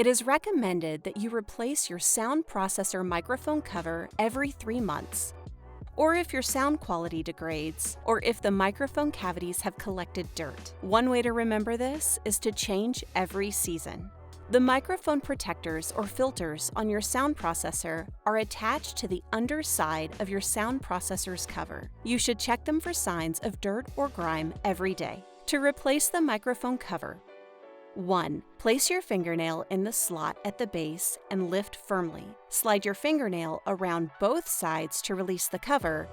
It is recommended that you replace your sound processor microphone cover every 3 months, or if your sound quality degrades, or if the microphone cavities have collected dirt. One way to remember this is to change every season. The microphone protectors or filters on your sound processor are attached to the underside of your sound processor's cover. You should check them for signs of dirt or grime every day. To replace the microphone cover, 1. Place your fingernail in the slot at the base and lift firmly. Slide your fingernail around both sides to release the cover.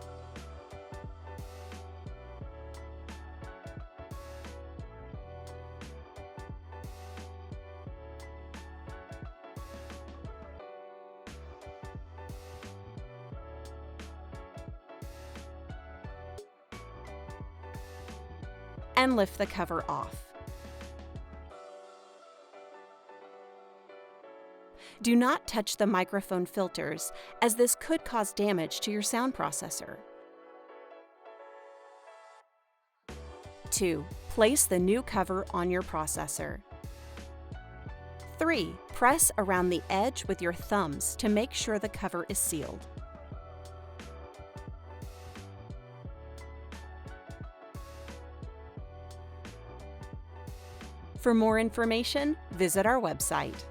And lift the cover off. Do not touch the microphone filters, as this could cause damage to your sound processor. 2. Place the new cover on your processor. 3. Press around the edge with your thumbs to make sure the cover is sealed. For more information, visit our website.